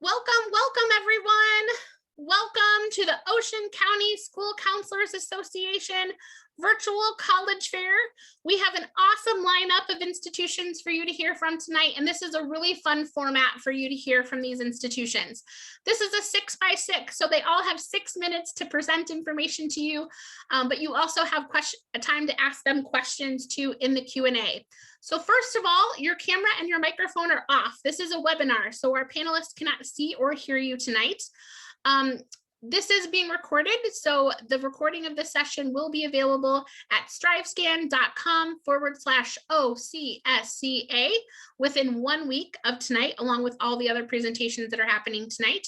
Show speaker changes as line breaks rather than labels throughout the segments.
Welcome everyone. Welcome to the Ocean County School Counselors Association Virtual College Fair. We have an awesome lineup of institutions for you to hear from tonight, and this is a really fun format for you to hear from these institutions. This is a 6x6, so they all have 6 minutes to present information to you, but you also have a time to ask them questions too in the Q&A. So first of all, your camera and your microphone are off. This is a webinar, so our panelists cannot see or hear you tonight. This is being recorded, so the recording of this session will be available at strivescan.com/OCSCA within 1 week of tonight, along with all the other presentations that are happening tonight.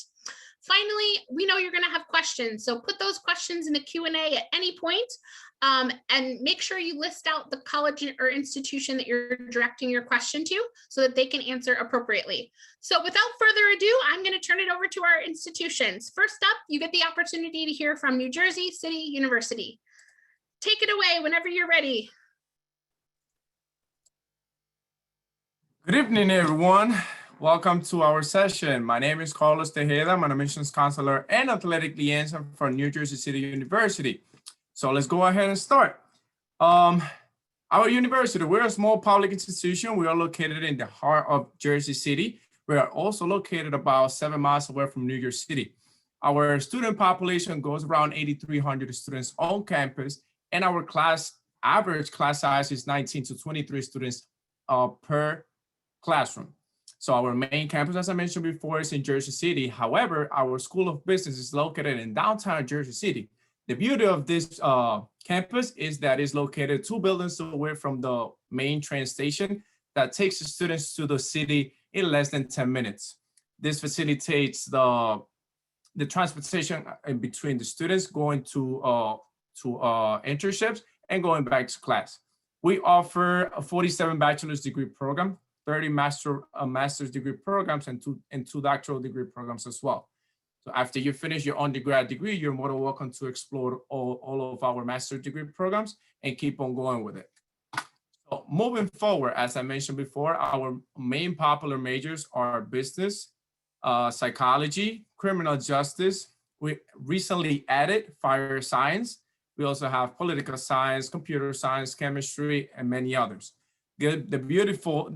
Finally, we know you're going to have questions, so put those questions in the Q&A at any point, and make sure you list out the college or institution that you're directing your question to so that they can answer appropriately. So without further ado, I'm going to turn it over to our institutions. First up, you get the opportunity to hear from New Jersey City University. Take it away whenever you're ready.
Good evening, everyone. Welcome to our session. My name is Carlos Tejeda. I'm an admissions counselor and athletic liaison for New Jersey City University. So let's go ahead and start. Our university, we're a small public institution. We are located in the heart of Jersey City. We are also located about 7 miles away from New York City. Our student population goes around 8,300 students on campus, and our average class size is 19 to 23 students per classroom. So our main campus, as I mentioned before, is in Jersey City. However, our School of Business is located in downtown Jersey City. The beauty of this campus is that it's located 2 buildings away from the main train station that takes the students to the city in less than 10 minutes. This facilitates the transportation in between the students going to internships and going back to class. We offer a 47 bachelor's degree program, 30 master's degree programs, and two doctoral degree programs as well. So after you finish your undergrad degree, you're more than welcome to explore all of our master's degree programs and keep on going with it. So moving forward, as I mentioned before, our main popular majors are business, psychology, criminal justice. We recently added fire science. We also have political science, computer science, chemistry, and many others. The beautiful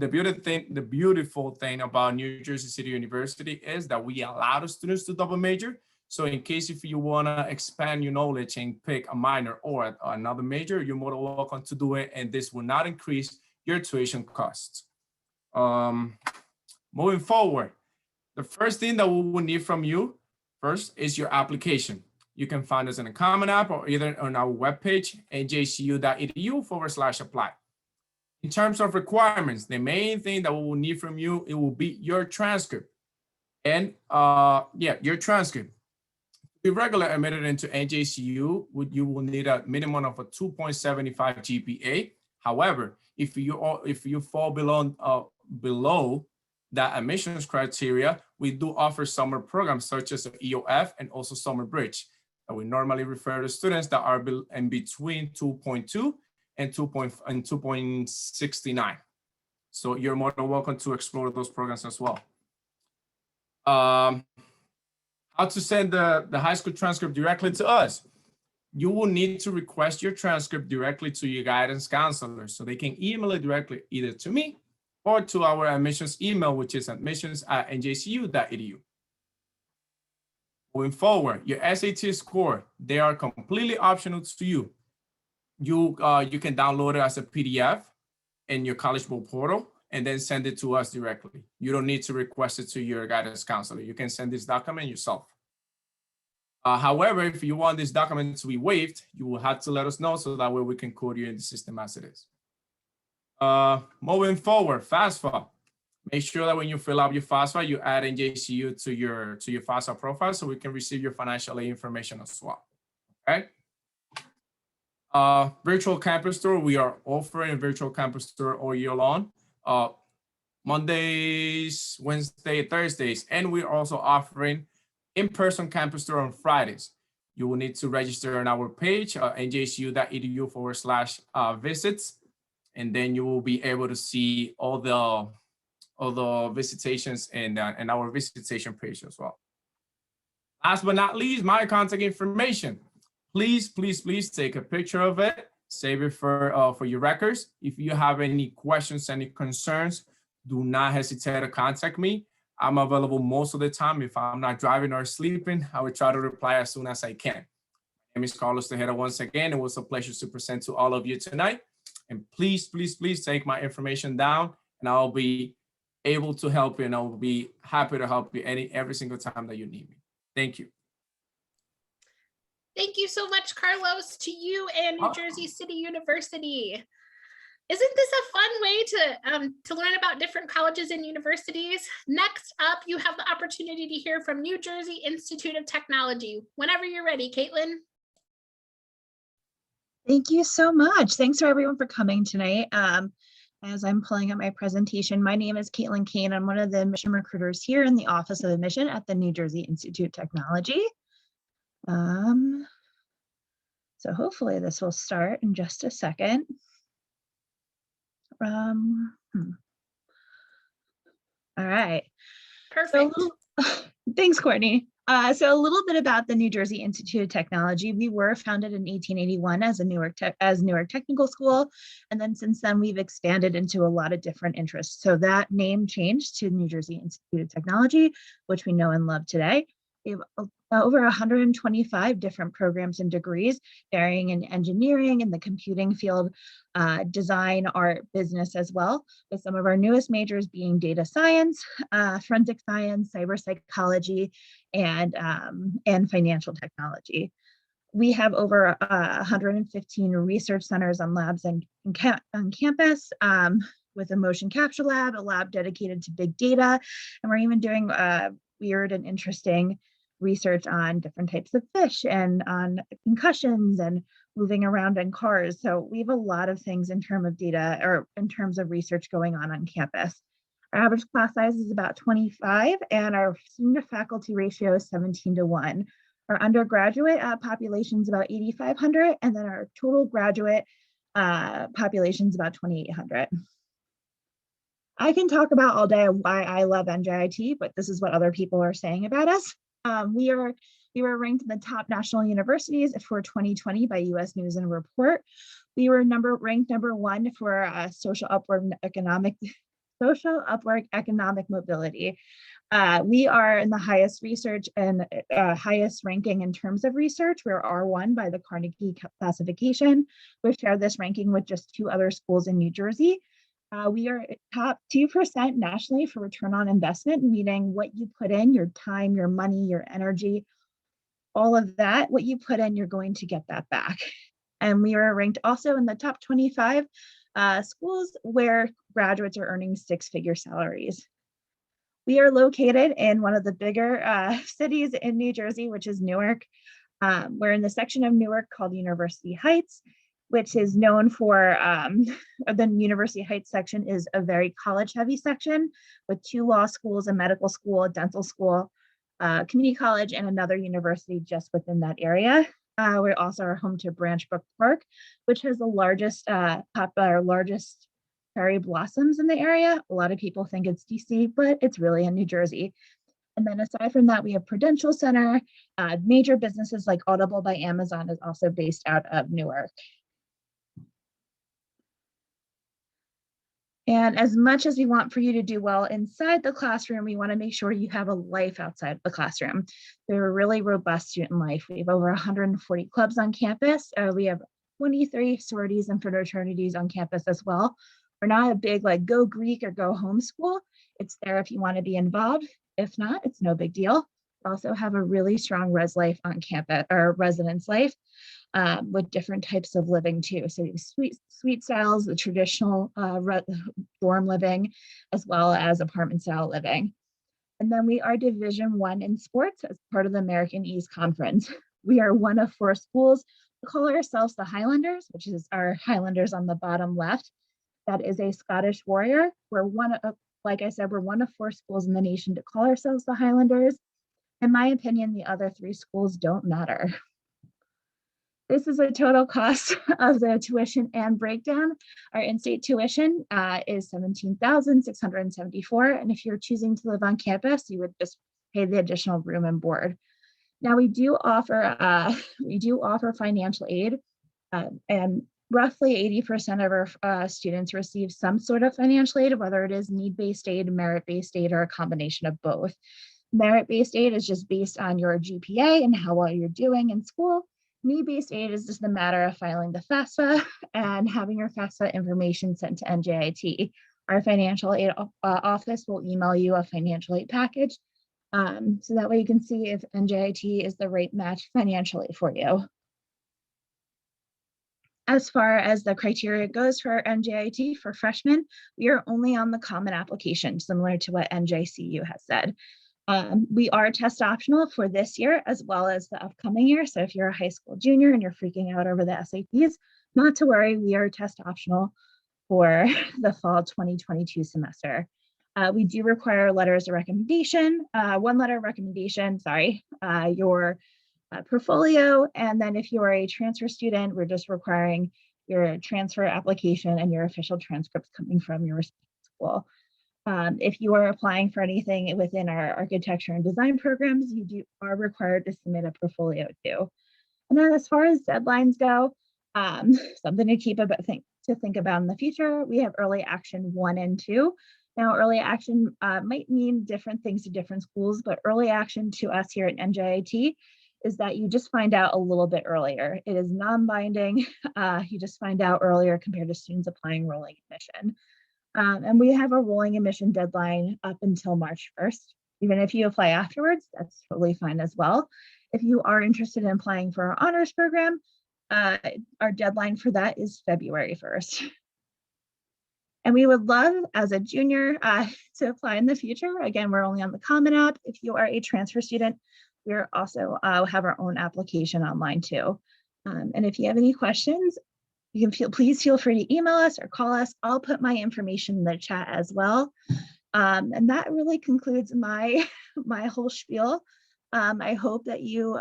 thing about New Jersey City University is that we allow the students to double major. So in case if you want to expand your knowledge and pick a minor or another major, you're more than welcome to do it, and this will not increase your tuition costs. Moving forward, the first thing that we will need from you first is your application. You can find us in a Common App or either on our webpage, njcu.edu/apply. In terms of requirements, the main thing that we will need from you, it will be your transcript. And your transcript. To be regular admitted into NJCU, you will need a minimum of a 2.75 GPA. However, if you fall below that admissions criteria, we do offer summer programs such as EOF and also Summer Bridge. We normally refer to students that are in between 2.2 and 2.69. So you're more than welcome to explore those programs as well. How to send the high school transcript directly to us? You will need to request your transcript directly to your guidance counselor, so they can email it directly either to me or to our admissions email, which is admissions@njcu.edu. Moving forward, your SAT score, they are completely optional to you. You can download it as a PDF in your College Board portal and then send it to us directly. You don't need to request it to your guidance counselor. You can send this document yourself. However, if you want this document to be waived, you will have to let us know so that way we can code you in the system as it is. Moving forward, FAFSA. Make sure that when you fill out your FAFSA, you add NJCU to your FAFSA profile so we can receive your financial aid information as well. Okay. Virtual campus tour. We are offering a virtual campus tour all year long. Mondays, Wednesdays, Thursdays, and we're also offering in-person campus tour on Fridays. You will need to register on our page, njcu.edu/visits, and then you will be able to see all the of the visitations and our visitation page as well. Last but not least, my contact information. Please, please, please take a picture of it, save it for your records. If you have any questions, any concerns, do not hesitate to contact me. I'm available most of the time. If I'm not driving or sleeping, I will try to reply as soon as I can. My name is Carlos Tejeda once again. It was a pleasure to present to all of you tonight. And please, please, please take my information down, and I'll be able to help you, and I'll be happy to help you every single time that you need me. Thank you.
Thank you so much, Carlos, to you and New Jersey City University. Isn't this a fun way to learn about different colleges and universities? Next up, you have the opportunity to hear from New Jersey Institute of Technology. Whenever you're ready, Caitlin.
Thank you so much. Thanks for everyone for coming tonight. As I'm pulling up my presentation, my name is Caitlin Kane. I'm one of the admission recruiters here in the Office of Admission at the New Jersey Institute of Technology. So hopefully this will start in just a second. All right.
Perfect.
So, thanks, Courtney. So a little bit about the New Jersey Institute of Technology. We were founded in 1881 as Newark Technical School, and then since then we've expanded into a lot of different interests. So that name changed to New Jersey Institute of Technology, which we know and love today. We have over 125 different programs and degrees, varying in engineering, in the computing field, design, art, business as well, with some of our newest majors being data science, forensic science, cyber psychology, and financial technology. We have over 115 research centers and labs on campus, with a motion capture lab, a lab dedicated to big data, and we're even doing weird and interesting research on different types of fish and on concussions and moving around in cars. So we have a lot of things in terms of data or in terms of research going on campus. Our average class size is about 25 and our student to faculty ratio is 17:1. Our undergraduate population is about 8,500 and then our total graduate population is about 2,800. I can talk about all day why I love NJIT, but this is what other people are saying about us. We were ranked in the top national universities for 2020 by US News and Report. We were ranked number 1 for social upward economic mobility. We are in the highest research and highest ranking in terms of research. We're R1 by the Carnegie classification. We share this ranking with just 2 other schools in New Jersey. We are top 2% nationally for return on investment, meaning what you put in, your time, your money, your energy, all of that, what you put in, you're going to get that back. And we are ranked also in the top 25 schools where graduates are earning 6-figure salaries. We are located in one of the bigger cities in New Jersey, which is Newark. We're in the section of Newark called University Heights, which is known for, the University Heights section is a very college-heavy section with 2 law schools, a medical school, a dental school, community college, and another university just within that area. We also are home to Branch Brook Park, which has the largest cherry blossoms in the area. A lot of people think it's DC, but it's really in New Jersey. And then aside from that, we have Prudential Center. Major businesses like Audible by Amazon is also based out of Newark. And as much as we want for you to do well inside the classroom, we want to make sure you have a life outside the classroom. They're a really robust student life. We have over 140 clubs on campus. We have 23 sororities and fraternities on campus as well. We're not a big like go Greek or go home school. It's there if you want to be involved. If not, it's no big deal. We also have a really strong res life on campus or residence life. With different types of living too. So suite styles, the traditional dorm living, as well as apartment style living. And then we are Division I in sports as part of the American East Conference. We are one of 4 schools. We call ourselves the Highlanders, which is our Highlanders on the bottom left. That is a Scottish warrior. We're one of, like I said, we're one of 4 schools in the nation to call ourselves the Highlanders. In my opinion, the other 3 schools don't matter. This is a total cost of the tuition and breakdown. Our in-state tuition is $17,674. And if you're choosing to live on campus, you would just pay the additional room and board. Now we do offer financial aid, and roughly 80% of our students receive some sort of financial aid, whether it is need-based aid, merit-based aid, or a combination of both. Merit-based aid is just based on your GPA and how well you're doing in school. Need-based aid is just a matter of filing the FAFSA and having your FAFSA information sent to NJIT. Our financial aid office will email you a financial aid package. So that way you can see if NJIT is the right match financially for you. As far as the criteria goes for NJIT for freshmen, we are only on the common application, similar to what NJCU has said. We are test optional for this year as well as the upcoming year. So if you're a high school junior and you're freaking out over the SATs, not to worry, we are test optional for the fall 2022 semester. We do require letters of recommendation, one letter of recommendation, your portfolio. And then if you are a transfer student, we're just requiring your transfer application and your official transcripts coming from your school. If you are applying for anything within our architecture and design programs, you are required to submit a portfolio too. And then as far as deadlines go, something to think about in the future, we have early action 1 and 2. Now, early action might mean different things to different schools, but early action to us here at NJIT is that you just find out a little bit earlier. It is non-binding. You just find out earlier compared to students applying rolling admission. And we have a rolling admission deadline up until March 1st. Even if you apply afterwards, that's totally fine as well. If you are interested in applying for our honors program, our deadline for that is February 1st. And we would love, as a junior, to apply in the future. Again, we're only on the Common App. If you are a transfer student, we are also have our own application online too. And if you have any questions, you can please feel free to email us or call us. I'll put my information in the chat as well. And that really concludes my whole spiel. I hope that you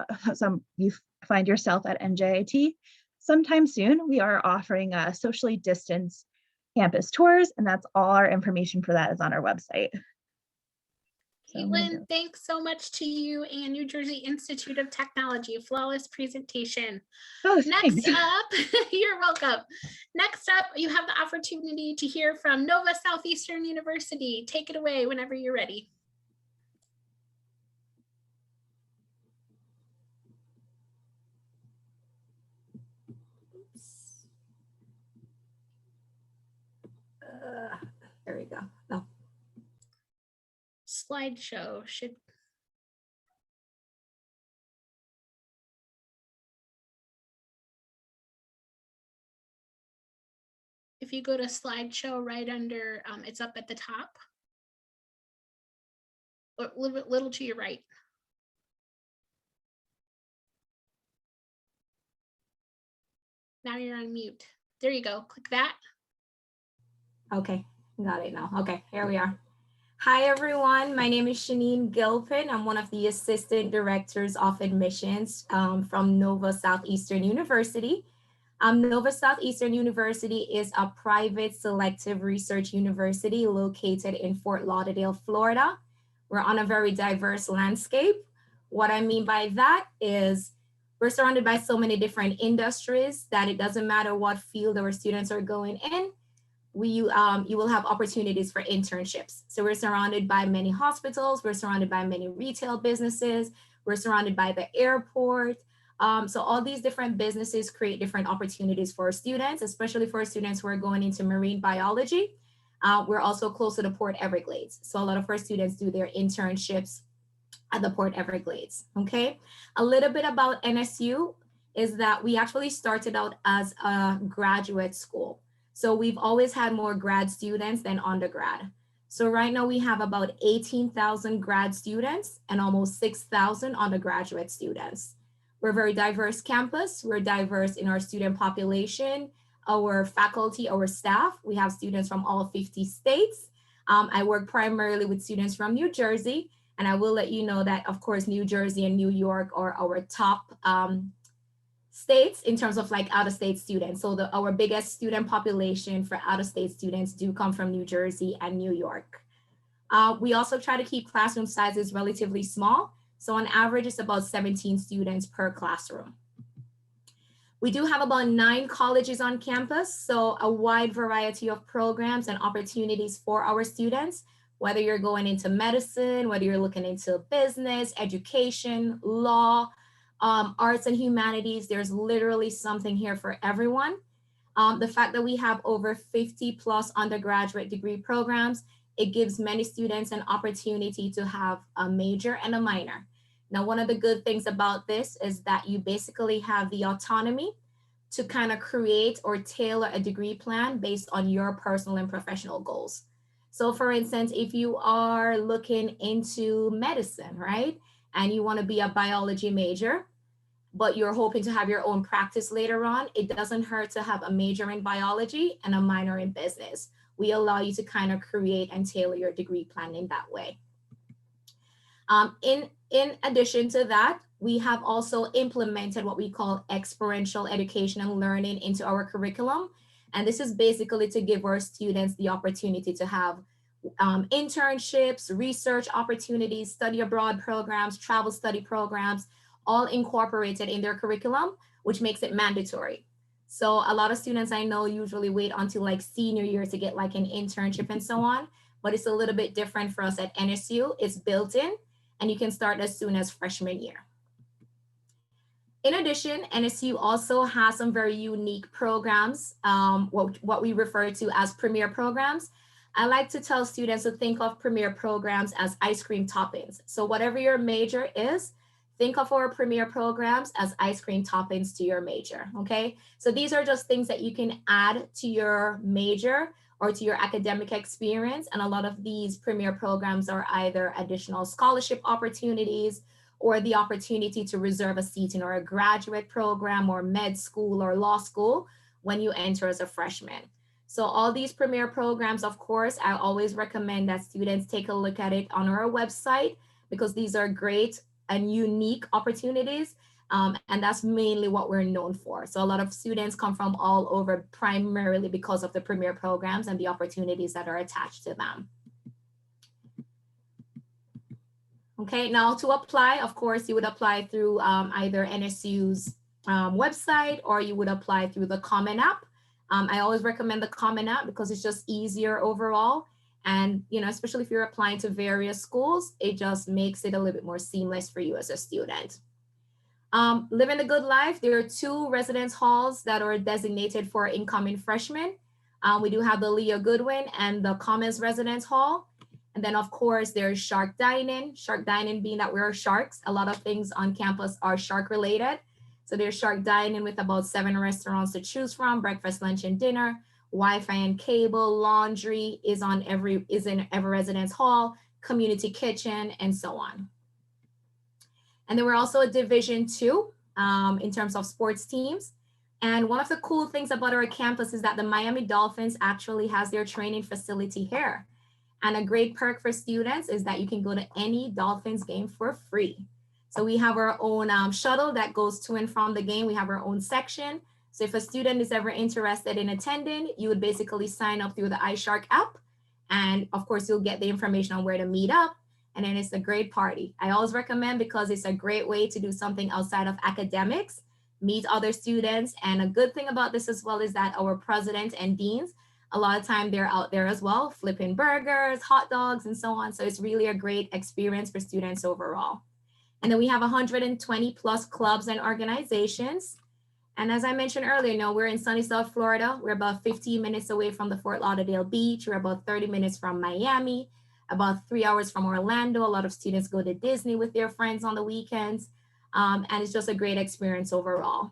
find yourself at NJIT sometime soon. We are offering socially distanced campus tours, and that's all our information for that is on our website.
Caitlin, thanks so much to you and New Jersey Institute of Technology. Flawless presentation.
Oh,
next up, you're welcome. Next up, you have the opportunity to hear from Nova Southeastern University. Take it away whenever you're ready.
There we go. No.
Slideshow should. If you go to slideshow right under, it's up at the top. Or a little to your right. Now you're on mute. There you go. Click that.
Okay, got it now. Okay, here we are. Hi, everyone. My name is Shanine Gilpin. I'm one of the Assistant Directors of Admissions from Nova Southeastern University. Nova Southeastern University is a private selective research university located in Fort Lauderdale, Florida. We're on a very diverse landscape. What I mean by that is we're surrounded by so many different industries that it doesn't matter what field our students are going in. You will have opportunities for internships. So we're surrounded by many hospitals, we're surrounded by many retail businesses, we're surrounded by the airport. So all these different businesses create different opportunities for students, especially for students who are going into marine biology. We're also close to the Port Everglades. So a lot of our students do their internships at the Port Everglades, okay? A little bit about NSU is that we actually started out as a graduate school. So we've always had more grad students than undergrad. So right now we have about 18,000 grad students and almost 6,000 undergraduate students. We're a very diverse campus. We're diverse in our student population, our faculty, our staff. We have students from all 50 states. I work primarily with students from New Jersey, and I will let you know that, of course, New Jersey and New York are our top states in terms of like out-of-state students. So our biggest student population for out-of-state students do come from New Jersey and New York. We also try to keep classroom sizes relatively small. So on average, it's about 17 students per classroom. We do have about 9 colleges on campus, so a wide variety of programs and opportunities for our students, whether you're going into medicine, whether you're looking into business, education, law, arts and humanities. There's literally something here for everyone. The fact that we have over 50 plus undergraduate degree programs, it gives many students an opportunity to have a major and a minor. Now, one of the good things about this is that you basically have the autonomy to kind of create or tailor a degree plan based on your personal and professional goals. So for instance, if you are looking into medicine, right, and you want to be a biology major, but you're hoping to have your own practice later on, it doesn't hurt to have a major in biology and a minor in business. We allow you to kind of create and tailor your degree plan in that way. In addition to that, we have also implemented what we call experiential education and learning into our curriculum. And this is basically to give our students the opportunity to have internships, research opportunities, study abroad programs, travel study programs, all incorporated in their curriculum, which makes it mandatory. So a lot of students I know usually wait until like senior year to get like an internship and so on, but it's a little bit different for us at NSU. It's built in and you can start as soon as freshman year. In addition, NSU also has some very unique programs, what we refer to as premier programs. I like to tell students to think of premier programs as ice cream toppings. So whatever your major is, think of our premier programs as ice cream toppings to your major, okay? So these are just things that you can add to your major or to your academic experience. And a lot of these premier programs are either additional scholarship opportunities or the opportunity to reserve a seat in our graduate program or med school or law school when you enter as a freshman. So all these premier programs, of course, I always recommend that students take a look at it on our website because these are great and unique opportunities. And that's mainly what we're known for. So a lot of students come from all over primarily because of the premier programs and the opportunities that are attached to them. Okay, now to apply, of course, you would apply through either NSU's website or you would apply through the Common App. I always recommend the Common App because it's just easier overall. And, you know, especially if you're applying to various schools, it just makes it a little bit more seamless for you as a student. Living the Good Life, there are 2 residence halls that are designated for incoming freshmen. We do have the Leo Goodwin and the Commons Residence Hall. And then of course there's Shark Dining being that we're sharks. A lot of things on campus are shark related. So there's Shark Dining with about 7 restaurants to choose from, breakfast, lunch, and dinner. Wi-Fi and cable, laundry is in every residence hall, community kitchen, and so on. And then we're also a Division II in terms of sports teams. And one of the cool things about our campus is that the Miami Dolphins actually has their training facility here. And a great perk for students is that you can go to any Dolphins game for free. So we have our own shuttle that goes to and from the game. We have our own section. So if a student is ever interested in attending, you would basically sign up through the iShark app. And of course, you'll get the information on where to meet up. And then it's a great party. I always recommend because it's a great way to do something outside of academics, meet other students. And a good thing about this as well is that our president and deans, a lot of time they're out there as well, flipping burgers, hot dogs, and so on. So it's really a great experience for students overall. And then we have 120 plus clubs and organizations. And as I mentioned earlier, you know, we're in sunny South Florida. We're about 15 minutes away from the Fort Lauderdale beach. We're about 30 minutes from Miami, about 3 hours from Orlando. A lot of students go to Disney with their friends on the weekends. And it's just a great experience overall.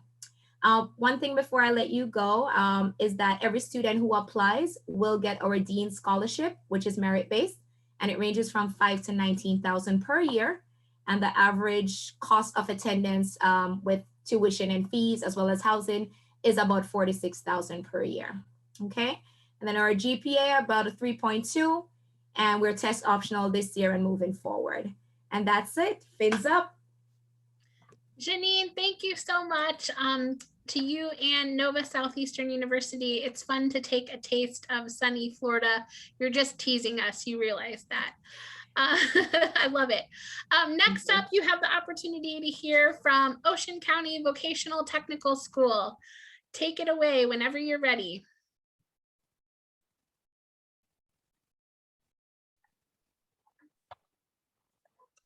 One thing before I let you go is that every student who applies will get our Dean Scholarship, which is merit-based, and it ranges from $5,000 to $19,000 per year. And the average cost of attendance with tuition and fees as well as housing is about $46,000 per year. Okay, and then our GPA about a 3.2, and we're test optional this year and moving forward. And that's it. Fins up.
Janine, thank you so much to you and Nova Southeastern University. It's fun to take a taste of sunny Florida. You're just teasing us, you realize that. I love it. Next up, you have the opportunity to hear from Ocean County Vocational Technical School. Take it away whenever you're ready.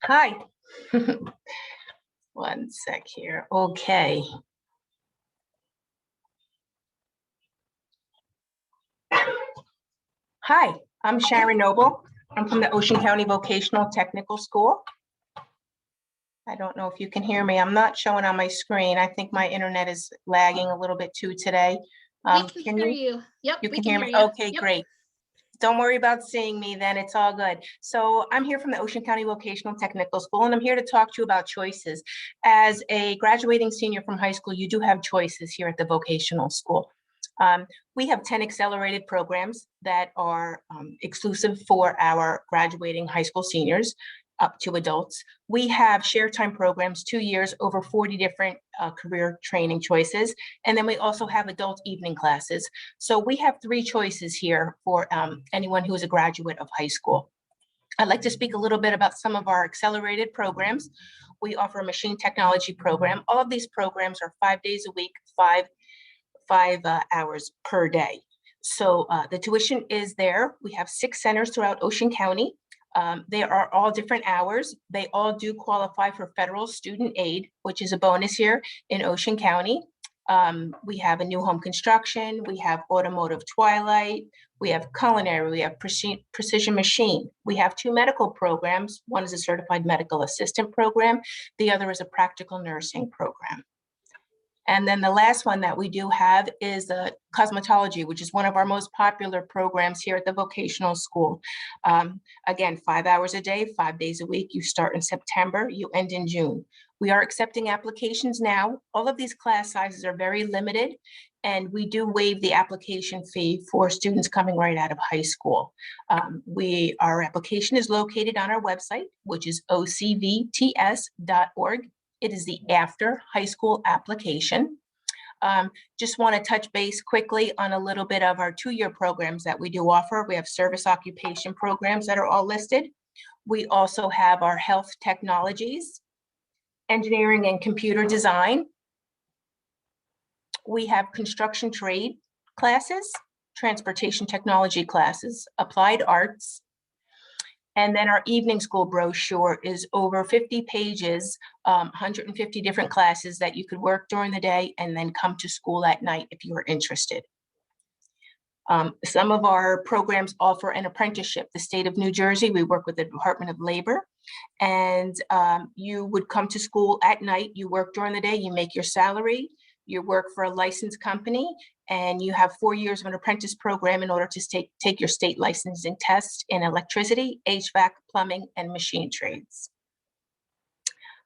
Hi. One sec here. Okay. Hi, I'm Sharon Noble. I'm from the Ocean County Vocational Technical School. I don't know if you can hear me. I'm not showing on my screen. I think my internet is lagging a little bit too today.
We can hear you. Yep,
you
we
can
can
hear
hear
me?
you.
Okay,
Yep.
great. Don't worry about seeing me then, it's all good. So I'm here from the Ocean County Vocational Technical School, and I'm here to talk to you about choices. As a graduating senior from high school, you do have choices here at the vocational school. We have 10 accelerated programs that are exclusive for our graduating high school seniors up to adults. We have share time programs, 2 years, over 40 different career training choices. And then we also have adult evening classes. So we have 3 choices here for anyone who is a graduate of high school. I'd like to speak a little bit about some of our accelerated programs. We offer a machine technology program. All of these programs are 5 days a week, five hours per day. So the tuition is there. We have 6 centers throughout Ocean County. They are all different hours. They all do qualify for federal student aid, which is a bonus here in Ocean County. We have a new home construction. We have automotive twilight. We have culinary. We have precision machine. We have 2 medical programs. One is a certified medical assistant program. The other is a practical nursing program. And then the last one that we do have is cosmetology, which is one of our most popular programs here at the vocational school. Again, 5 hours a day, 5 days a week. You start in September, you end in June. We are accepting applications now. All of these class sizes are very limited, and we do waive the application fee for students coming right out of high school. Our application is located on our website, which is ocvts.org. It is the after high school application. Just want to touch base quickly on a little bit of our 2-year programs that we do offer. We have service occupation programs that are all listed. We also have our health technologies, engineering and computer design. We have construction trade classes, transportation technology classes, applied arts. And then our evening school brochure is over 50 pages, 150 different classes that you could work during the day and then come to school at night if you are interested. Some of our programs offer an apprenticeship. The state of New Jersey, we work with the Department of Labor, and you would come to school at night, you work during the day, you make your salary, you work for a licensed company, and you have 4 years of an apprentice program in order to take your state licensing test in electricity, HVAC, plumbing, and machine trades.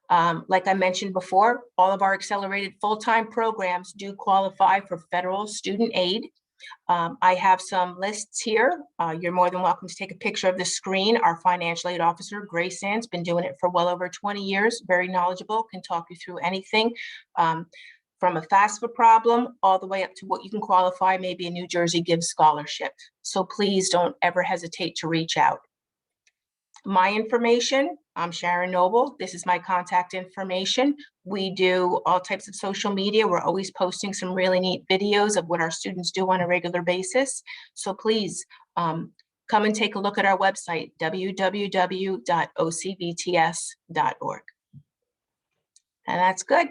Like I mentioned before, all of our accelerated full-time programs do qualify for federal student aid. I have some lists here. You're more than welcome to take a picture of the screen. Our financial aid officer, Grace Sands, been doing it for well over 20 years, very knowledgeable, can talk you through anything. From a FAFSA problem all the way up to what you can qualify, maybe a New Jersey Gives scholarship. So please don't ever hesitate to reach out. My information, I'm Sharon Noble. This is my contact information. We do all types of social media. We're always posting some really neat videos of what our students do on a regular basis. So please come and take a look at our website, www.ocvts.org. And that's good.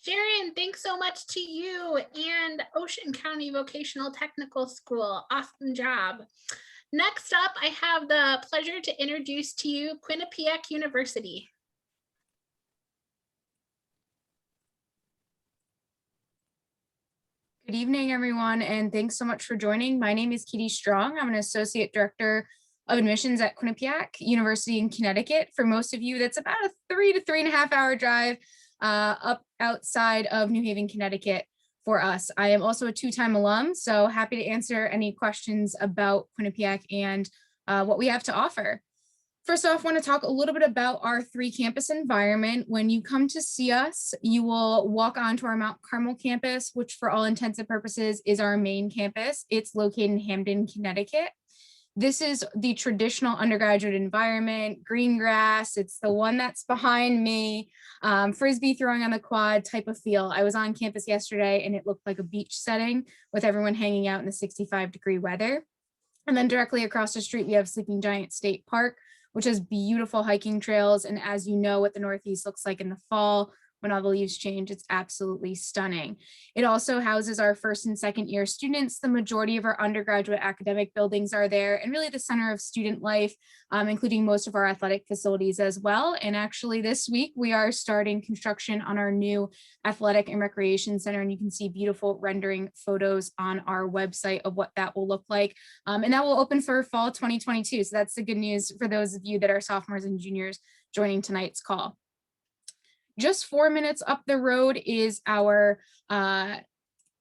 Sharon, thanks so much to you and Ocean County Vocational Technical School. Awesome job. Next up, I have the pleasure to introduce to you Quinnipiac University.
Good evening, everyone, and thanks so much for joining. My name is Katie Strong. I'm an Associate Director of Admissions at Quinnipiac University in Connecticut. For most of you, that's about a 3 to 3.5 hour drive up outside of New Haven, Connecticut for us. I am also a 2-time alum, so happy to answer any questions about Quinnipiac and what we have to offer. First off, I want to talk a little bit about our 3-campus environment. When you come to see us, you will walk onto our Mount Carmel campus, which for all intents and purposes is our main campus. It's located in Hamden, Connecticut. This is the traditional undergraduate environment, green grass. It's the one that's behind me, frisbee throwing on the quad type of feel. I was on campus yesterday and it looked like a beach setting with everyone hanging out in the 65-degree weather. And then directly across the street, we have Sleeping Giant State Park, which has beautiful hiking trails. And as you know, what the Northeast looks like in the fall, when all the leaves change, it's absolutely stunning. It also houses our 1st and 2nd year students. The majority of our undergraduate academic buildings are there, and really the center of student life, including most of our athletic facilities as well. And actually this week, we are starting construction on our new athletic and recreation center, and you can see beautiful rendering photos on our website of what that will look like. And that will open for fall 2022. So that's the good news for those of you that are sophomores and juniors joining tonight's call. Just 4 minutes up the road is our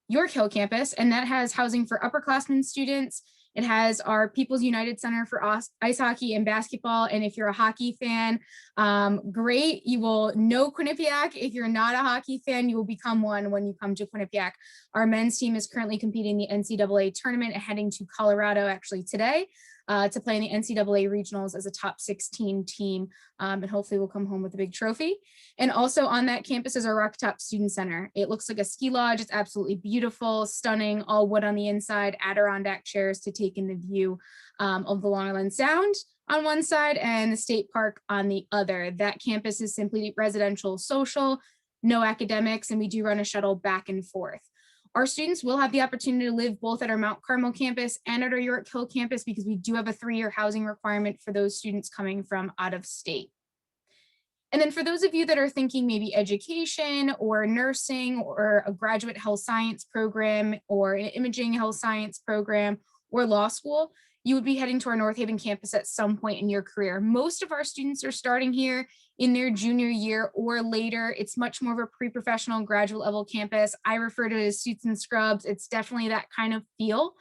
York Hill campus, and that has housing for upperclassmen students. It has our People's United Center for ice hockey and basketball. And if you're a hockey fan, great, you will know Quinnipiac. If you're not a hockey fan, you will become one when you come to Quinnipiac. Our men's team is currently competing in the NCAA tournament and heading to Colorado actually today to play in the NCAA regionals as a top 16 team, and hopefully we'll come home with a big trophy. And also on that campus is our Rocktop Student Center. It looks like a ski lodge. It's absolutely beautiful, stunning, all wood on the inside, Adirondack chairs to take in the view of the Long Island Sound on one side and the state park on the other. That campus is simply residential, social, no academics, and we do run a shuttle back and forth. Our students will have the opportunity to live both at our Mount Carmel campus and at our York Hill campus because we do have a 3-year housing requirement for those students coming from out of state. And then for those of you that are thinking maybe education or nursing or a graduate health science program or an imaging health science program or law school, you would be heading to our North Haven campus at some point in your career. Most of our students are starting here in their junior year or later. It's much more of a pre-professional graduate level campus. I refer to it as suits and scrubs. It's definitely that kind of feel.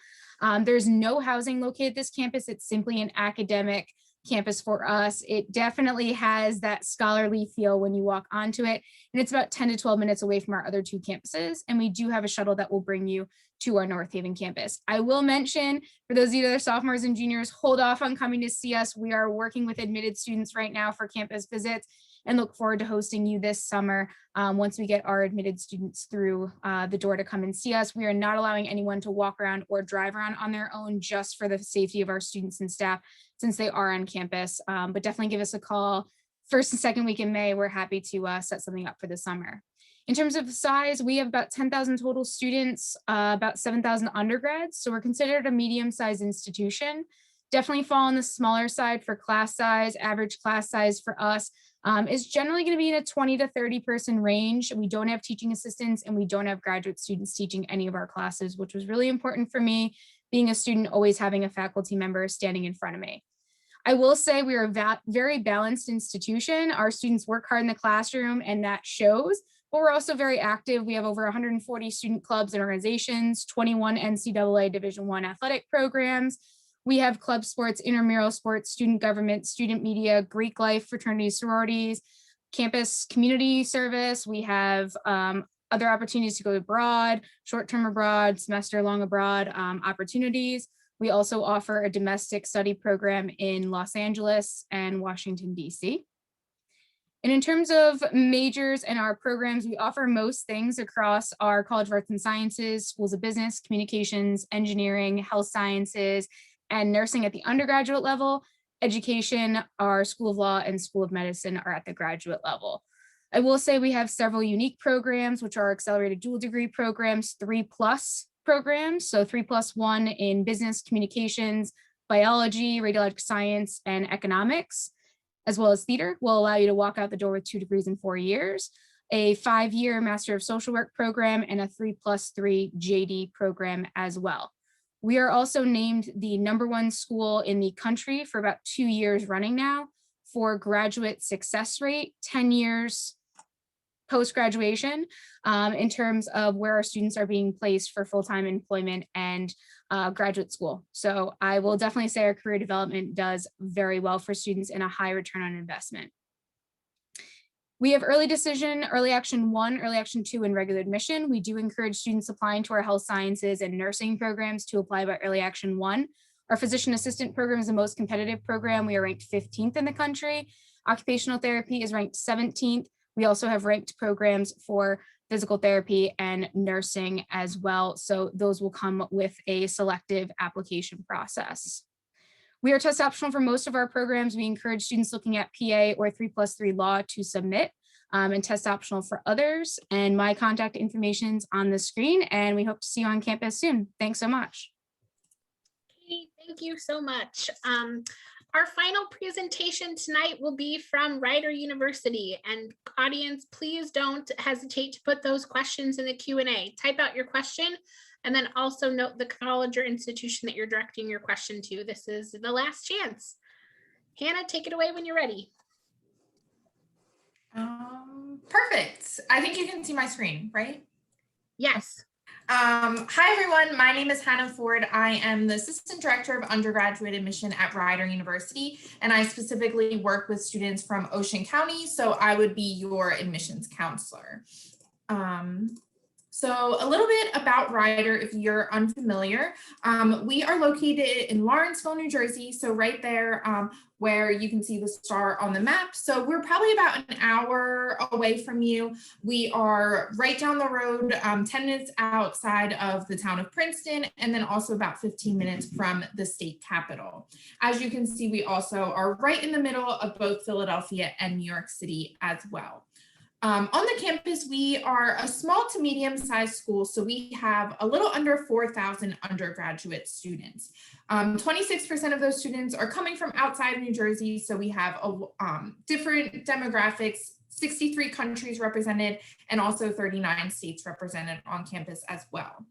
There's no housing located at this campus. It's simply an academic campus for us. It definitely has that scholarly feel when you walk onto it. And it's about 10 to 12 minutes away from our other 2 campuses. And we do have a shuttle that will bring you to our North Haven campus. I will mention, for those of you that are sophomores and juniors, hold off on coming to see us. We are working with admitted students right now for campus visits and look forward to hosting you this summer once we get our admitted students through the door to come and see us. We are not allowing anyone to walk around or drive around on their own just for the safety of our students and staff since they are on campus, but definitely give us a call. 1st and 2nd week in May, we're happy to set something up for the summer. In terms of size, we have about 10,000 total students, about 7,000 undergrads. So we're considered a medium-sized institution. Definitely fall on the smaller side for class size. Average class size for us is generally going to be in a 20 to 30 person range. We don't have teaching assistants and we don't have graduate students teaching any of our classes, which was really important for me, being a student, always having a faculty member standing in front of me. I will say we are a very balanced institution. Our students work hard in the classroom and that shows, but we're also very active. We have over 140 student clubs and organizations, 21 NCAA Division I athletic programs. We have club sports, intramural sports, student government, student media, Greek life, fraternities, sororities, campus community service. We have other opportunities to go abroad, short-term abroad, semester-long abroad opportunities. We also offer a domestic study program in Los Angeles and Washington, D.C. And in terms of majors and our programs, we offer most things across our College of Arts and Sciences, schools of business, communications, engineering, health sciences, and nursing at the undergraduate level. Education, our School of Law and School of Medicine are at the graduate level. I will say we have several unique programs, which are accelerated dual degree programs, 3+ programs. So 3+1 in business, communications, biology, radiologic science, and economics, as well as theater, will allow you to walk out the door with 2 degrees in 4 years. A 5-year Master of Social Work program and a 3+3 JD program as well. We are also named the #1 school in the country for about 2 years running now for graduate success rate, 10 years post-graduation in terms of where our students are being placed for full-time employment and graduate school. So I will definitely say our career development does very well for students and a high return on investment. We have early decision, early action 1, early action 2, and regular admission. We do encourage students applying to our health sciences and nursing programs to apply by early action 1. Our physician assistant program is the most competitive program. We are ranked 15th in the country. Occupational therapy is ranked 17th. We also have ranked programs for physical therapy and nursing as well. So those will come with a selective application process. We are test optional for most of our programs. We encourage students looking at PA or 3+3 law to submit and test optional for others. And my contact information is on the screen, and we hope to see you on campus soon. Thanks so much.
Katie, thank you so much. Our final presentation tonight will be from Rider University, and audience, please don't hesitate to put those questions in the Q&A. Type out your question and then also note the college or institution that you're directing your question to. This is the last chance. Hannah, take it away when you're ready.
Perfect. I think you can see my screen, right?
Yes.
Hi, everyone. My name is Hannah Ford. I am the Assistant Director of Undergraduate Admission at Rider University, and I specifically work with students from Ocean County, so I would be your admissions counselor. So a little bit about Rider, if you're unfamiliar. We are located in Lawrenceville, New Jersey, so right there where you can see the star on the map. So we're probably about an hour away from you. We are right down the road, 10 minutes outside of the town of Princeton, and then also about 15 minutes from the state capitol. As you can see, we also are right in the middle of both Philadelphia and New York City as well. On the campus, we are a small to medium-sized school, so we have a little under 4,000 undergraduate students. 26% of those students are coming from outside of New Jersey, so we have different demographics, 63 countries represented, and also 39 states represented on campus as well.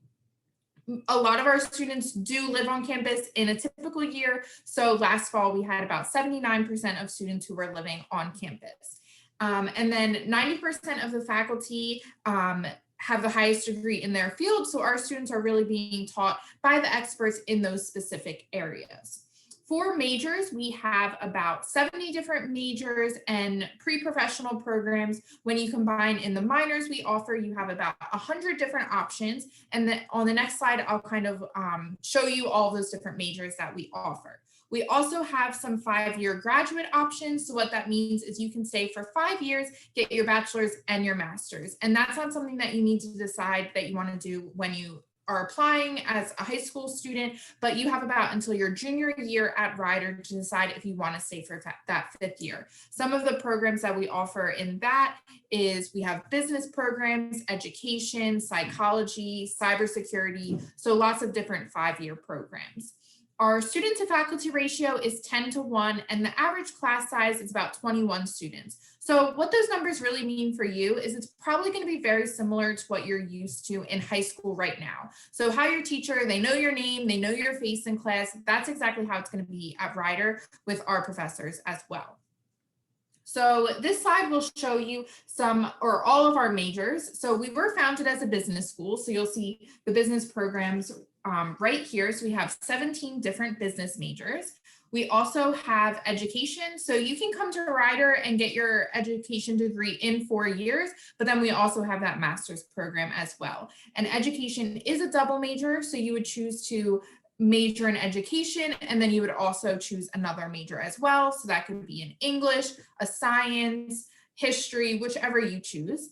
A lot of our students do live on campus in a typical year, so last fall we had about 79% of students who were living on campus. And then 90% of the faculty have the highest degree in their field. So our students are really being taught by the experts in those specific areas. For majors, we have about 70 different majors and pre-professional programs. When you combine in the minors we offer, you have about 100 different options. And then on the next slide, I'll kind of show you all those different majors that we offer. We also have some 5-year graduate options. So what that means is you can stay for 5 years, get your bachelor's and your master's. And that's not something that you need to decide that you want to do when you are applying as a high school student, but you have about until your junior year at Rider to decide if you want to stay for that 5th year. Some of the programs that we offer in that is we have business programs, education, psychology, cybersecurity, so lots of different 5-year programs. Our student to faculty ratio is 10:1, and the average class size is about 21 students. So what those numbers really mean for you is it's probably going to be very similar to what you're used to in high school right now. So how your teacher, they know your name, they know your face in class. That's exactly how it's going to be at Rider with our professors as well. So this slide will show you some or all of our majors. So we were founded as a business school. So you'll see the business programs right here. So we have 17 different business majors. We also have education. So you can come to Rider and get your education degree in 4 years, but then we also have that master's program as well. And education is a double major. So you would choose to major in education, and then you would also choose another major as well. So that could be in English, a science, history, whichever you choose.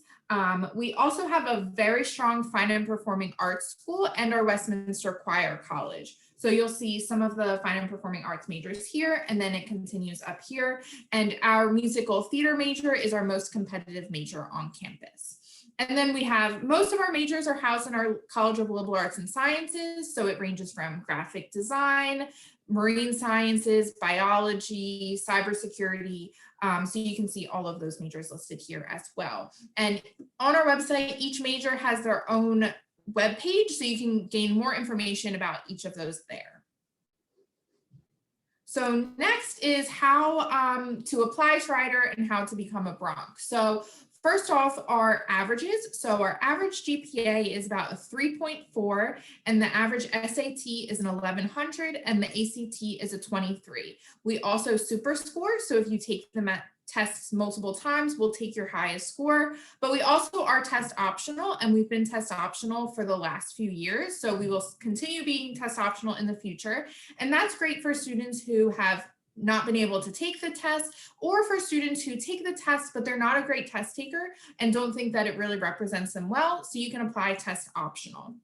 We also have a very strong fine and performing arts school and our Westminster Choir College. So you'll see some of the fine and performing arts majors here, and then it continues up here. And our musical theater major is our most competitive major on campus. And then we have, most of our majors are housed in our College of Liberal Arts and Sciences. So it ranges from graphic design, marine sciences, biology, cybersecurity. So you can see all of those majors listed here as well. And on our website, each major has their own webpage, so you can gain more information about each of those there. So next is how to apply to Rider and how to become a Bronc. So First off, our averages. So our average GPA is about a 3.4, and the average SAT is an 1100, and the ACT is a 23. We also super score. So if you take them at tests multiple times, we'll take your highest score, but we also are test optional, and we've been test optional for the last few years. So we will continue being test optional in the future. And that's great for students who have not been able to take the test, or for students who take the test, but they're not a great test taker and don't think that it really represents them well. So you can apply test optional.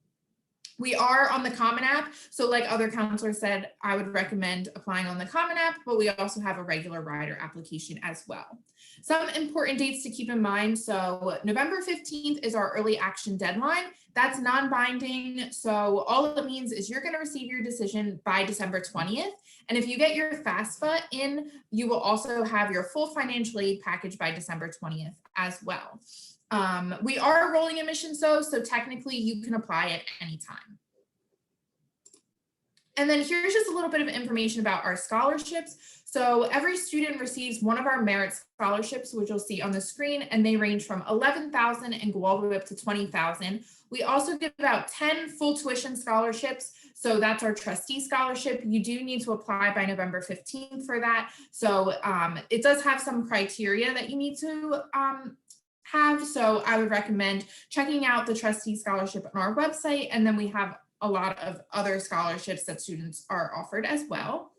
We are on the Common App. So like other counselors said, I would recommend applying on the Common App, but we also have a regular rider application as well. Some important dates to keep in mind. So November 15th is our early action deadline. That's non-binding. So all it means is you're going to receive your decision by December 20th. And if you get your FAFSA in, you will also have your full financial aid package by December 20th as well. We are rolling admissions though, so technically you can apply at any time. And then here's just a little bit of information about our scholarships. So every student receives one of our merit scholarships, which you'll see on the screen, and they range from $11,000 and go all the way up to $20,000. We also give out 10 full tuition scholarships. So that's our trustee scholarship. You do need to apply by November 15th for that. So it does have some criteria that you need to have. So I would recommend checking out the trustee scholarship on our website. And then we have a lot of other scholarships that students are offered as well.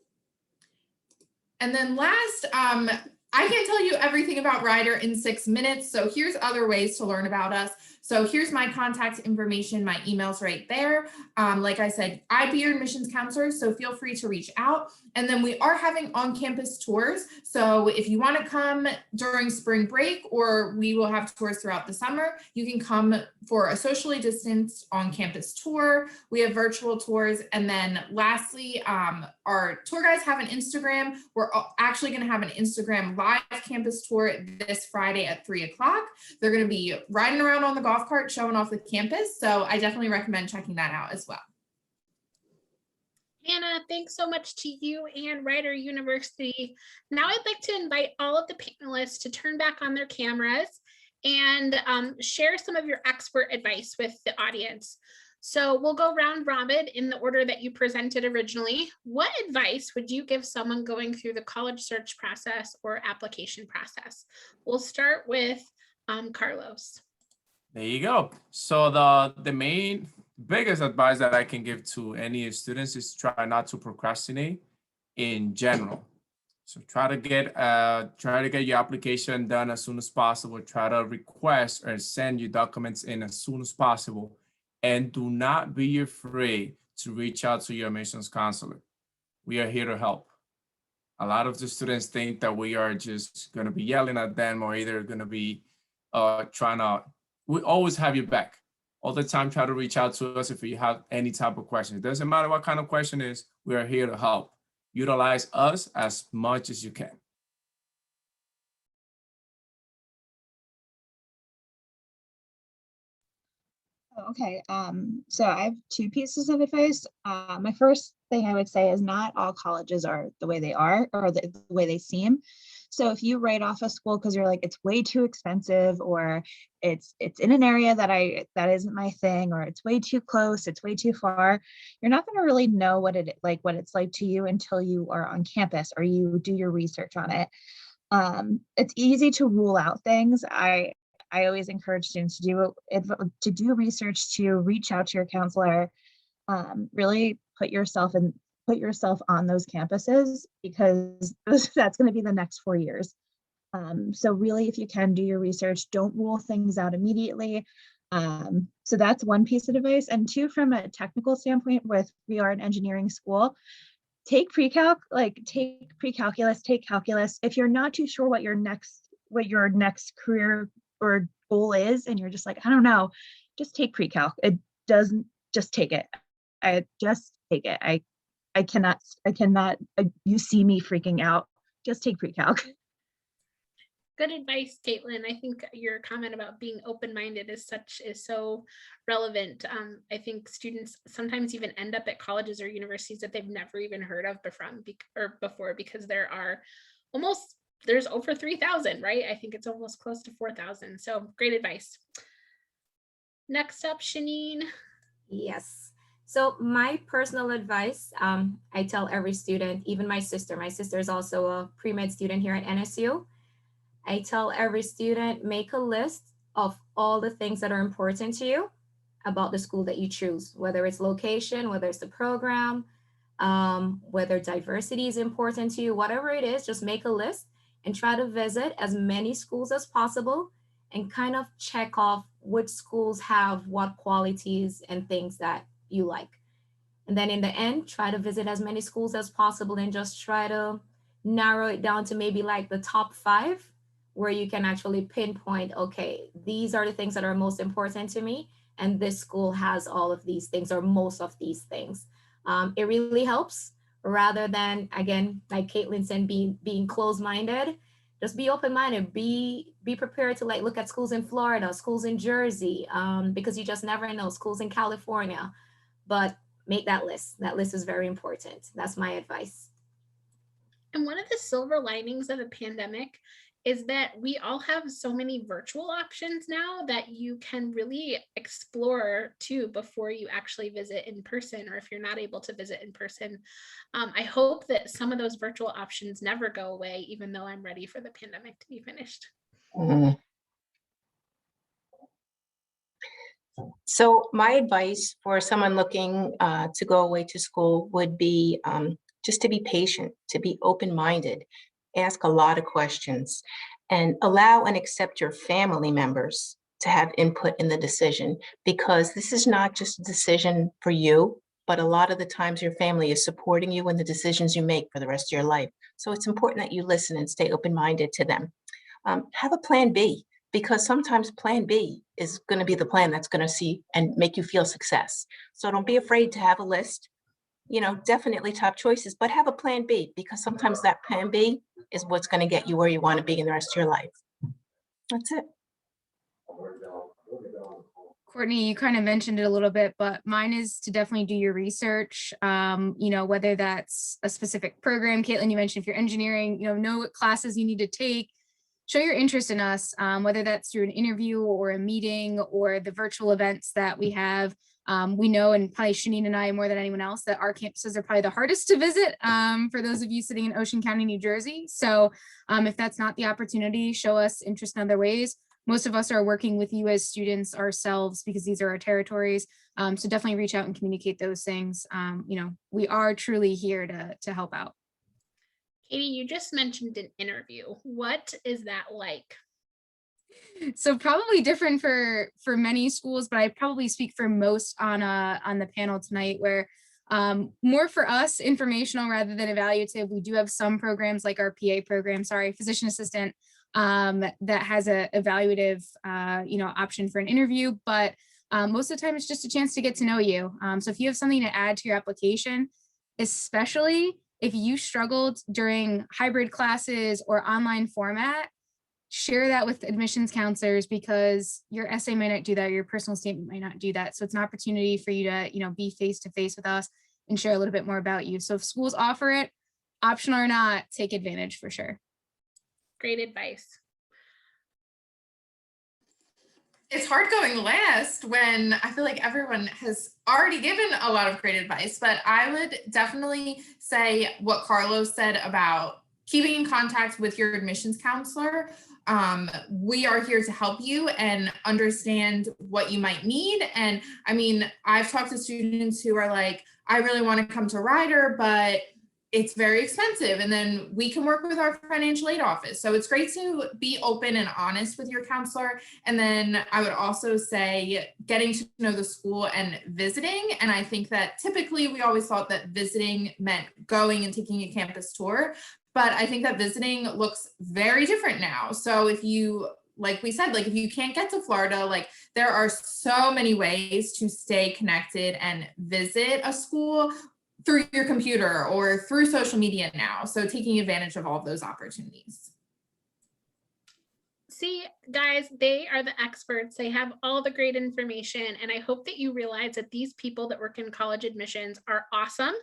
And then last, I can't tell you everything about Rider in 6 minutes. So here's other ways to learn about us. So here's my contact information, my email's right there. Like I said, I'd be your admissions counselor, so feel free to reach out. And then we are having on-campus tours. So if you want to come during spring break, or we will have tours throughout the summer, you can come for a socially distanced on-campus tour. We have virtual tours. And then lastly, our tour guides have an Instagram. We're actually going to have an Instagram live campus tour this Friday at 3 o'clock. They're going to be riding around on the golf cart showing off the campus. So I definitely recommend checking that out as well.
Hannah, thanks so much to you and Rider University. Now I'd like to invite all of the panelists to turn back on their cameras and share some of your expert advice with the audience. So we'll go round robin in the order that you presented originally. What advice would you give someone going through the college search process or application process? We'll start with Carlos.
There you go. So the biggest advice that I can give to any students is try not to procrastinate in general. So try to get your application done as soon as possible. Try to request or send your documents in as soon as possible. And do not be afraid to reach out to your admissions counselor. We are here to help. A lot of the students think that we are just going to be yelling at them, or either going to be we always have your back. All the time, try to reach out to us if you have any type of question. It doesn't matter what kind of question it is, we are here to help. Utilize us as much as you can.
Okay, so I have two pieces of advice. My first thing I would say is not all colleges are the way they are, or the way they seem. So if you write off a school because you're like, it's way too expensive, or it's in an area that isn't my thing, or it's way too close, it's way too far, you're not going to really know what it's like to you until you are on campus or you do your research on it. It's easy to rule out things. I always encourage students to do research, to reach out to your counselor, really put yourself on those campuses, because that's going to be the next 4 years. So really, if you can, do your research, don't rule things out immediately. So that's one piece of advice. And two, from a technical standpoint, we are an engineering school, take pre-calc, take pre-calculus, take calculus. If you're not too sure what your next career or goal is, and you're just like, I don't know, just take pre-calc. It doesn't, just take it. Just take it. I cannot, you see me freaking out, just take pre-calc.
Good advice, Caitlin. I think your comment about being open-minded is so relevant. I think students sometimes even end up at colleges or universities that they've never even heard of before, because there are almost there's over 3,000, right? I think it's almost close to 4,000. So great advice. Next up, Shanine.
Yes. So my personal advice, I tell every student, even my sister is also a pre-med student here at NSU. I tell every student, make a list of all the things that are important to you about the school that you choose, whether it's location, whether it's the program, whether diversity is important to you, whatever it is, just make a list and try to visit as many schools as possible and kind of check off which schools have what qualities and things that you like. And then in the end, try to visit as many schools as possible and just try to narrow it down to maybe like the top 5 where you can actually pinpoint, okay, these are the things that are most important to me. And this school has all of these things or most of these things. It really helps rather than, again, like Caitlin said, being closed-minded. Just be open-minded, be prepared to like look at schools in Florida, schools in Jersey, because you just never know, schools in California, but make that list. That list is very important. That's my advice.
And one of the silver linings of the pandemic is that we all have so many virtual options now that you can really explore too before you actually visit in person, or if you're not able to visit in person. I hope that some of those virtual options never go away, even though I'm ready for the pandemic to be finished.
So my advice for someone looking to go away to school would be just to be patient, to be open-minded, ask a lot of questions, and allow and accept your family members to have input in the decision, because this is not just a decision for you, but a lot of the times your family is supporting you in the decisions you make for the rest of your life. So it's important that you listen and stay open-minded to them. Have a plan B, because sometimes plan B is going to be the plan that's going to see and make you feel success. So don't be afraid to have a list, definitely top choices, but have a plan B, because sometimes that plan B is what's going to get you where you want to be in the rest of your life. That's it.
Courtney, you kind of mentioned it a little bit, but mine is to definitely do your research, whether that's a specific program. Caitlin, you mentioned if you're engineering, know what classes you need to take, show your interest in us, whether that's through an interview or a meeting or the virtual events that we have. We know, and probably Shanine and I more than anyone else, that our campuses are probably the hardest to visit for those of you sitting in Ocean County, New Jersey. So if that's not the opportunity, show us interest in other ways. Most of us are working with you as students ourselves because these are our territories. So definitely reach out and communicate those things. We are truly here to help out.
Katie, you just mentioned an interview. What is that like?
So probably different for many schools, but I probably speak for most on the panel tonight, where more for us informational rather than evaluative. We do have some programs like our PA program, physician assistant, that has a evaluative option for an interview, but most of the time it's just a chance to get to know you. So if you have something to add to your application, especially if you struggled during hybrid classes or online format, share that with admissions counselors, because your essay might not do that, your personal statement might not do that. So it's an opportunity for you to, be face-to-face with us and share a little bit more about you. So if schools offer it, optional or not, take advantage for sure.
Great advice.
It's hard going last when I feel like everyone has already given a lot of great advice, but I would definitely say what Carlos said about keeping in contact with your admissions counselor. We are here to help you and understand what you might need. And I mean, I've talked to students who are like, I really want to come to Rider, but it's very expensive. And then we can work with our financial aid office. So it's great to be open and honest with your counselor. And then I would also say getting to know the school and visiting. And I think that typically we always thought that visiting meant going and taking a campus tour, but I think that visiting looks very different now. So if you, like we said, like if you can't get to Florida, like there are so many ways to stay connected and visit a school through your computer or through social media now. So taking advantage of all of those opportunities.
See, guys, they are the experts. They have all the great information. And I hope that you realize that these people that work in college admissions are awesome.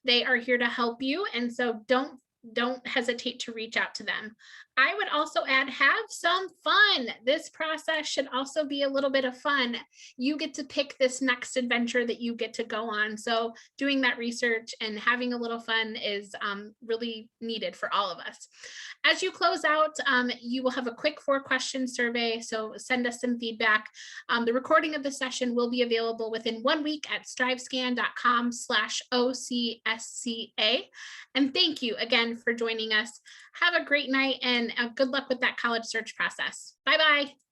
They are here to help you. And so don't hesitate to reach out to them. I would also add, have some fun. This process should also be a little bit of fun. You get to pick this next adventure that you get to go on. So doing that research and having a little fun is really needed for all of us. As you close out, you will have a quick 4-question survey. So send us some feedback. The recording of the session will be available within 1 week at strivescan.com/OCSCA. And thank you again for joining us. Have a great night and good luck with that college search process. Bye-bye.